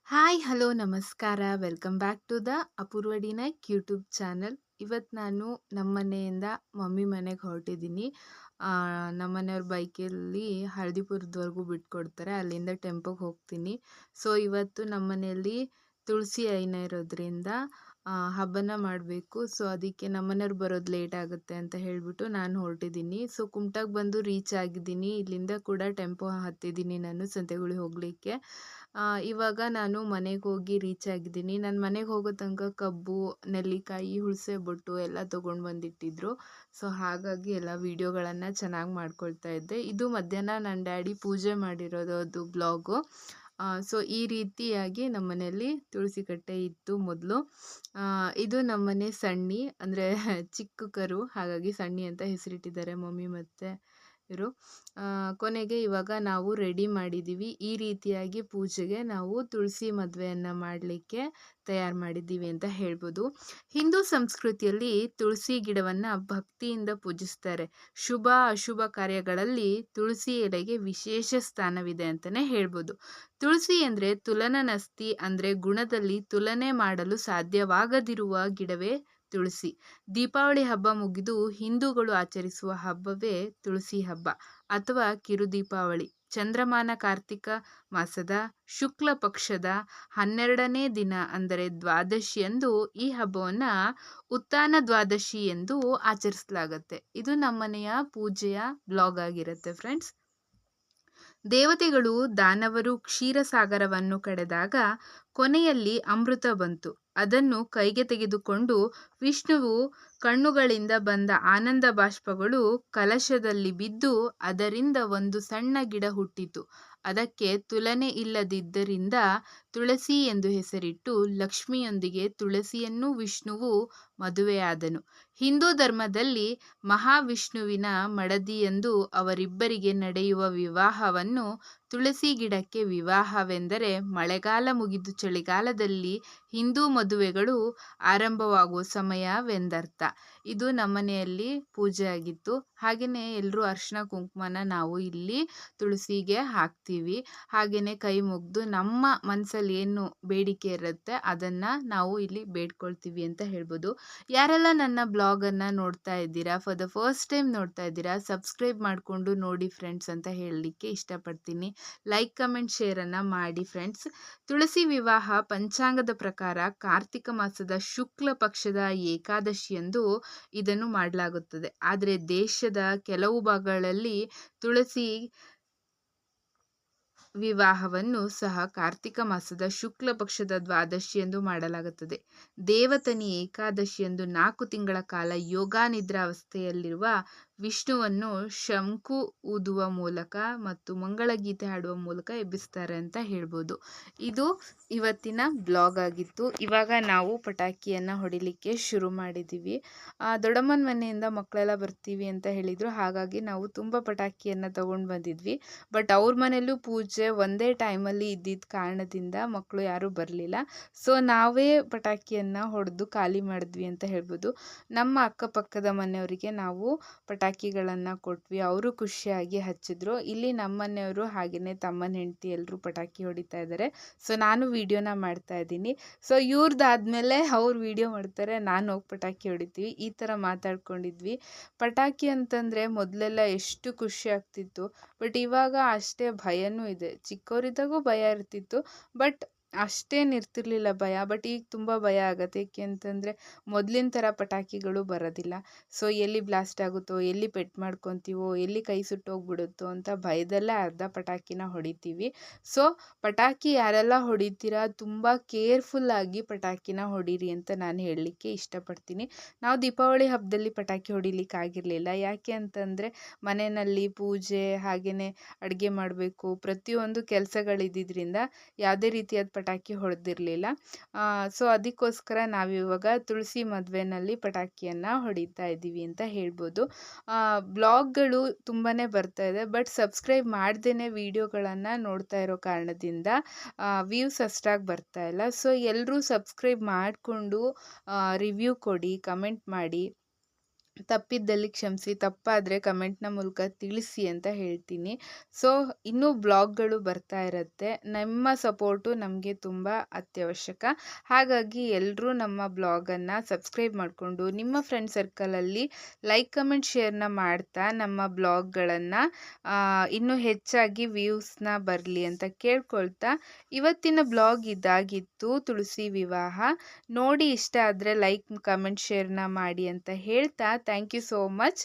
Hi hello ನಮಸ್ಕಾರ welcome back to the Apoorva D Naik YouTube channel. ಇವತ್ತು ನಾನು ನಮ್ಮ ಮನೆಯಿಂದ ಮಮ್ಮಿ ಮನೆಗೆ ಹೊರಟಿದ್ದೀನಿ. ನಮ್ಮ ಮನೆಯವ್ರ ಬೈಕಲ್ಲಿ ಹಳದಿಪುರದವರೆಗೂ ಬಿಟ್ಕೊಡ್ತಾರೆ, ಅಲ್ಲಿಂದ ಟೆಂಪೋಗೆ ಹೋಗ್ತೀನಿ. ಸೊ ಇವತ್ತು ನಮ್ಮ ಮನೆಯಲ್ಲಿ ತುಳಸಿ ಐನ ಇರೋದ್ರಿಂದ ಹಬ್ಬನ ಮಾಡಬೇಕು. ಸೊ ಅದಕ್ಕೆ ನಮ್ಮ ಮನೆಯವ್ರು ಬರೋದು ಲೇಟ್ ಆಗುತ್ತೆ ಅಂತ ಹೇಳಿಬಿಟ್ಟು ನಾನು ಹೊರಟಿದ್ದೀನಿ. ಸೊ ಕುಮಟಾಗೆ ಬಂದು ರೀಚ್ ಆಗಿದ್ದೀನಿ. ಇಲ್ಲಿಂದ ಕೂಡ ಟೆಂಪೋ ಹತ್ತಿದ್ದೀನಿ ನಾನು ಸಂತೆಗುಳಿ ಹೋಗಲಿಕ್ಕೆ. ಇವಾಗ ನಾನು ಮನೆಗೆ ಹೋಗಿ ರೀಚ್ ಆಗಿದ್ದೀನಿ. ನಾನು ಮನೆಗೆ ಹೋಗೋ ತನಕ ಕಬ್ಬು, ನೆಲ್ಲಿಕಾಯಿ, ಹುಣಸೆ ಬೊಟ್ಟು ಎಲ್ಲ ತೊಗೊಂಡು ಬಂದಿಟ್ಟಿದ್ರು. ಸೊ ಹಾಗಾಗಿ ಎಲ್ಲ ವೀಡಿಯೋಗಳನ್ನು ಚೆನ್ನಾಗಿ ಮಾಡ್ಕೊಳ್ತಾ ಇದ್ದೆ. ಇದು ಮಧ್ಯಾಹ್ನ ನನ್ನ ಡ್ಯಾಡಿ ಪೂಜೆ ಮಾಡಿರೋದು ಅದು ಬ್ಲಾಗು. ಸೊ ಈ ರೀತಿಯಾಗಿ ನಮ್ಮ ಮನೆಯಲ್ಲಿ ತುಳಸಿ ಕಟ್ಟೆ ಇತ್ತು ಮೊದಲು. ಇದು ನಮ್ಮನೆ ಸಣ್ಣಿ ಅಂದರೆ ಚಿಕ್ಕ ಕರು, ಹಾಗಾಗಿ ಸಣ್ಣಿ ಅಂತ ಹೆಸರಿಟ್ಟಿದ್ದಾರೆ ಮಮ್ಮಿ ಮತ್ತು ಇವರು. ಕೊನೆಗೆ ಇವಾಗ ನಾವು ರೆಡಿ ಮಾಡಿದ್ದೀವಿ. ಈ ರೀತಿಯಾಗಿ ಪೂಜೆಗೆ ನಾವು ತುಳಸಿ ಮದುವೆಯನ್ನು ಮಾಡಲಿಕ್ಕೆ ತಯಾರು ಮಾಡಿದ್ದೀವಿ ಅಂತ ಹೇಳ್ಬೋದು. ಹಿಂದೂ ಸಂಸ್ಕೃತಿಯಲ್ಲಿ ತುಳಸಿ ಗಿಡವನ್ನು ಭಕ್ತಿಯಿಂದ ಪೂಜಿಸ್ತಾರೆ. ಶುಭ ಅಶುಭ ಕಾರ್ಯಗಳಲ್ಲಿ ತುಳಸಿ ಎಲೆಗೆ ವಿಶೇಷ ಸ್ಥಾನವಿದೆ ಅಂತಲೇ ಹೇಳ್ಬೋದು. ತುಳಸಿ ಅಂದರೆ ತುಲನನಸ್ತಿ ಅಂದರೆ ಗುಣದಲ್ಲಿ ತುಲನೆ ಮಾಡಲು ಸಾಧ್ಯವಾಗದಿರುವ ಗಿಡವೇ ತುಳಸಿ. ದೀಪಾವಳಿ ಹಬ್ಬ ಮುಗಿದು ಹಿಂದೂಗಳು ಆಚರಿಸುವ ಹಬ್ಬವೇ ತುಳಸಿ ಹಬ್ಬ ಅಥವಾ ಕಿರು ದೀಪಾವಳಿ. ಚಂದ್ರಮಾನ ಕಾರ್ತಿಕ ಮಾಸದ ಶುಕ್ಲ ಪಕ್ಷದ 12ನೇ ದಿನ ಅಂದರೆ ದ್ವಾದಶಿಯಂದು ಈ ಹಬ್ಬವನ್ನು ಉತ್ಥಾನ ದ್ವಾದಶಿ ಎಂದು ಆಚರಿಸಲಾಗುತ್ತೆ. ಇದು ನಮ್ಮನೆಯ ಪೂಜೆಯ ಬ್ಲಾಗ್ ಆಗಿರುತ್ತೆ ಫ್ರೆಂಡ್ಸ್. ದೇವತೆಗಳು ದಾನವರು ಕ್ಷೀರಸಾಗರವನ್ನು ಕಡೆದಾಗ ಕೊನೆಯಲ್ಲಿ ಅಮೃತ ಬಂತು. ಅದನ್ನು ಕೈಗೆ ತೆಗೆದುಕೊಂಡು ವಿಷ್ಣುವು ಕಣ್ಣುಗಳಿಂದ ಬಂದ ಆನಂದ ಬಾಷ್ಪಗಳು ಕಲಶದಲ್ಲಿ ಬಿದ್ದು ಅದರಿಂದ ಒಂದು ಸಣ್ಣ ಗಿಡ ಹುಟ್ಟಿತು. ಅದಕ್ಕೆ ತುಲನೆ ಇಲ್ಲದಿದ್ದರಿಂದ ತುಳಸಿ ಎಂದು ಹೆಸರಿಟ್ಟು ಲಕ್ಷ್ಮಿಯೊಂದಿಗೆ ತುಳಸಿಯನ್ನು ವಿಷ್ಣುವು ಮದುವೆಯಾದನು. ಹಿಂದೂ ಧರ್ಮದಲ್ಲಿ ಮಹಾವಿಷ್ಣುವಿನ ಮಡದಿಯೆಂದು ಅವರಿಬ್ಬರಿಗೆ ನಡೆಯುವ ವಿವಾಹವನ್ನು ತುಳಸಿ ಗಿಡಕ್ಕೆ ವಿವಾಹವೆಂದರೆ ಮಳೆಗಾಲ ಮುಗಿದು ಚಳಿಗಾಲದಲ್ಲಿ ಹಿಂದೂ ಮದುವೆಗಳು ಆರಂಭವಾಗುವ ಸಮಯವೆಂದರ್ಥ. ಇದು ನಮ್ಮನೆಯಲ್ಲಿ ಪೂಜೆ ಆಗಿತ್ತು. ಹಾಗೆಯೇ ಎಲ್ಲರೂ ಅರಿಶಿನ ಕುಂಕುಮನ ನಾವು ಇಲ್ಲಿ ತುಳಸಿಗೆ ಹಾಕ್ತೀವಿ. ಹಾಗೆಯೇ ಕೈ ಮುಗಿದು ನಮ್ಮ ಮನಸ್ಸಲ್ಲಿ ಏನು ಬೇಡಿಕೆ ಇರುತ್ತೆ ಅದನ್ನು ನಾವು ಇಲ್ಲಿ ಬೇಡ್ಕೊಳ್ತೀವಿ ಅಂತ ಹೇಳ್ಬೋದು. ಯಾರೆಲ್ಲ ನನ್ನ ಬ್ಲಾಗನ್ನು ನೋಡ್ತಾ ಇದ್ದೀರಾ, ಫಾರ್ ದ ಫಸ್ಟ್ ಟೈಮ್ ನೋಡ್ತಾ ಇದ್ದೀರಾ, ಸಬ್ಸ್ಕ್ರೈಬ್ ಮಾಡಿಕೊಂಡು ನೋಡಿ ಫ್ರೆಂಡ್ಸ್ ಅಂತ ಹೇಳಲಿಕ್ಕೆ ಇಷ್ಟಪಡ್ತೀನಿ. ಲೈಕ್ ಕಮೆಂಟ್ ಶೇರನ್ನು ಮಾಡಿ ಫ್ರೆಂಡ್ಸ್. ತುಳಸಿ ವಿವಾಹ ಪಂಚಾಂಗದ ಪ್ರಕಾರ ಕಾರ್ತಿಕ ಮಾಸದ ಶುಕ್ಲ ಪಕ್ಷದ ಏಕಾದಶಿಯಂದು ಇದನ್ನು ಮಾಡಲಾಗುತ್ತದೆ. ಆದರೆ ದೇಶದ ಕೆಲವು ಭಾಗಗಳಲ್ಲಿ ತುಳಸಿ ವಿವಾಹವನ್ನು ಸಹ ಕಾರ್ತಿಕ ಮಾಸದ ಶುಕ್ಲ ಪಕ್ಷದ ದ್ವಾದಶಿಯಂದು ಮಾಡಲಾಗುತ್ತದೆ. ದೇವತನಿ ಏಕಾದಶಿಯಂದು 4 ತಿಂಗಳ ಕಾಲ ಯೋಗಾನಿದ್ರಾವಸ್ಥೆಯಲ್ಲಿರುವ ವಿಷ್ಣುವನ್ನು ಶಂಕು ಊದುವ ಮೂಲಕ ಮತ್ತು ಮಂಗಳಗೀತೆ ಹಾಡುವ ಮೂಲಕ ಎಬ್ಬಿಸ್ತಾರೆ ಅಂತ ಹೇಳ್ಬೋದು. ಇದು ಇವತ್ತಿನ ಬ್ಲಾಗ್ ಆಗಿತ್ತು. ಇವಾಗ ನಾವು ಪಟಾಕಿಯನ್ನು ಹೊಡಿಲಿಕ್ಕೆ ಶುರು ಮಾಡಿದ್ದೀವಿ. ದೊಡ್ಡಮ್ಮನ ಮನೆಯಿಂದ ಮಕ್ಕಳೆಲ್ಲ ಬರ್ತೀವಿ ಅಂತ ಹೇಳಿದರು, ಹಾಗಾಗಿ ನಾವು ತುಂಬ ಪಟಾಕಿಯನ್ನು ತಗೊಂಡು ಬಂದಿದ್ವಿ. ಬಟ್ ಅವ್ರ ಮನೆಯಲ್ಲೂ ಪೂಜೆ ಒಂದೇ ಟೈಮಲ್ಲಿ ಇದ್ದಿದ್ದ ಕಾರಣದಿಂದ ಮಕ್ಕಳು ಯಾರೂ ಬರಲಿಲ್ಲ. ಸೊ ನಾವೇ ಪಟಾಕಿಯನ್ನು ಹೊಡೆದು ಖಾಲಿ ಮಾಡಿದ್ವಿ ಅಂತ ಹೇಳ್ಬೋದು. ನಮ್ಮ ಅಕ್ಕಪಕ್ಕದ ಮನೆಯವರಿಗೆ ನಾವು ಪಟಾಕಿಗಳನ್ನು ಕೊಟ್ವಿ, ಅವರು ಖುಷಿಯಾಗಿ ಹಚ್ಚಿದ್ರು. ಇಲ್ಲಿ ನಮ್ಮ ಮನೆಯವರು ಹಾಗೆಯೇ ತಮ್ಮನ ಹೆಂಡತಿ ಎಲ್ಲರೂ ಪಟಾಕಿ ಹೊಡಿತಾ ಇದ್ದಾರೆ. ಸೊ ನಾನು ವಿಡಿಯೋನ ಮಾಡ್ತಾ ಇದ್ದೀನಿ. ಸೊ ಇವ್ರದ್ದಾದ್ಮೇಲೆ ಅವ್ರು ವಿಡಿಯೋ ಮಾಡ್ತಾರೆ, ನಾನು ಹೋಗಿ ಪಟಾಕಿ ಹೊಡಿತೀವಿ. ಈ ಥರ ಮಾತಾಡ್ಕೊಂಡಿದ್ವಿ. ಪಟಾಕಿ ಅಂತಂದರೆ ಮೊದಲೆಲ್ಲ ಎಷ್ಟು ಖುಷಿ ಆಗ್ತಿತ್ತು, ಬಟ್ ಇವಾಗ ಅಷ್ಟೇ ಭಯನೂ ಇದೆ. ಚಿಕ್ಕವರಿದ್ದಾಗೂ ಭಯ ಇರ್ತಿತ್ತು, ಬಟ್ ಅಷ್ಟೇನು ಇರ್ತಿರ್ಲಿಲ್ಲ ಭಯ. ಬಟ್ ಈಗ ತುಂಬ ಭಯ ಆಗುತ್ತೆ. ಏಕೆ ಅಂತಂದರೆ ಮೊದಲಿನ ಥರ ಪಟಾಕಿಗಳು ಬರೋದಿಲ್ಲ. ಸೊ ಎಲ್ಲಿ ಬ್ಲಾಸ್ಟ್ ಆಗುತ್ತೋ, ಎಲ್ಲಿ ಪೆಟ್ಟು ಮಾಡ್ಕೊತೀವೋ, ಎಲ್ಲಿ ಕೈ ಸುಟ್ಟೋಗ್ಬಿಡುತ್ತೋ ಅಂತ ಭಯದಲ್ಲೇ ಅರ್ಧ ಪಟಾಕಿನ ಹೊಡಿತೀವಿ. ಸೊ ಪಟಾಕಿ ಯಾರೆಲ್ಲ ಹೊಡಿತೀರಾ ತುಂಬ ಕೇರ್ಫುಲ್ಲಾಗಿ ಪಟಾಕಿನ ಹೊಡೀರಿ ಅಂತ ನಾನು ಹೇಳಲಿಕ್ಕೆ ಇಷ್ಟಪಡ್ತೀನಿ. ನಾವು ದೀಪಾವಳಿ ಹಬ್ಬದಲ್ಲಿ ಪಟಾಕಿ ಹೊಡಿಲಿಕ್ಕೆ ಆಗಿರಲಿಲ್ಲ. ಯಾಕೆ ಅಂತಂದರೆ ಮನೆಯಲ್ಲಿ ಪೂಜೆ ಹಾಗೆಯೇ ಅಡುಗೆ ಮಾಡಬೇಕು, ಪ್ರತಿಯೊಂದು ಕೆಲಸಗಳಿದ್ದಿದ್ದರಿಂದ ಯಾವುದೇ ರೀತಿಯಾದ ಪಟಾಕಿ ಹೊಡೆದಿರಲಿಲ್ಲ. ಸೊ ಅದಕ್ಕೋಸ್ಕರ ನಾವಿವಾಗ ತುಳಸಿ ಮದುವೆನಲ್ಲಿ ಪಟಾಕಿಯನ್ನು ಹೊಡಿತಾ ಇದ್ದೀವಿ ಅಂತ ಹೇಳ್ಬೋದು. ಬ್ಲಾಗ್ಗಳು ತುಂಬಾ ಬರ್ತಾ ಇದೆ, ಬಟ್ ಸಬ್ಸ್ಕ್ರೈಬ್ ಮಾಡ್ದೇ ವಿಡಿಯೋಗಳನ್ನು ನೋಡ್ತಾ ಇರೋ ಕಾರಣದಿಂದ ವ್ಯೂಸ್ ಅಷ್ಟಾಗಿ ಬರ್ತಾ ಇಲ್ಲ. ಸೊ ಎಲ್ಲರೂ ಸಬ್ಸ್ಕ್ರೈಬ್ ಮಾಡಿಕೊಂಡು ರಿವ್ಯೂ ಕೊಡಿ, ಕಮೆಂಟ್ ಮಾಡಿ. ತಪ್ಪಿದ್ದಲ್ಲಿ ಕ್ಷಮಿಸಿ. ತಪ್ಪಾದರೆ ಕಮೆಂಟ್‌ನ ಮೂಲಕ ತಿಳಿಸಿ ಅಂತ ಹೇಳ್ತೀನಿ. ಸೊ, ಇನ್ನೂ ಬ್ಲಾಗ್‌ಗಳು ಬರ್ತಾ ಇರತ್ತೆ. ನಿಮ್ಮ ಸಪೋರ್ಟು ನಮಗೆ ತುಂಬ ಅತ್ಯವಶ್ಯಕ. ಹಾಗಾಗಿ ಎಲ್ಲರೂ ನಮ್ಮ ಬ್ಲಾಗನ್ನು ಸಬ್ಸ್ಕ್ರೈಬ್ ಮಾಡಿಕೊಂಡು ನಿಮ್ಮ ಫ್ರೆಂಡ್ ಸರ್ಕಲಲ್ಲಿ ಲೈಕ್, ಕಮೆಂಟ್, ಶೇರ್‌ನ ಮಾಡ್ತಾ ನಮ್ಮ ಬ್ಲಾಗ್ಗಳನ್ನು ಇನ್ನೂ ಹೆಚ್ಚಾಗಿ ವ್ಯೂಸ್‌ನ ಬರಲಿ ಅಂತ ಕೇಳ್ಕೊಳ್ತಾ, ಇವತ್ತಿನ ಬ್ಲಾಗ್ ಇದಾಗಿತ್ತು, ತುಳಸಿ ವಿವಾಹ. ನೋಡಿ ಇಷ್ಟ ಆದರೆ ಲೈಕ್, ಕಮೆಂಟ್, ಶೇರ್‌ನ ಮಾಡಿ ಅಂತ ಹೇಳ್ತಾ ಥ್ಯಾಂಕ್ ಯು ಸೋ ಮಚ್.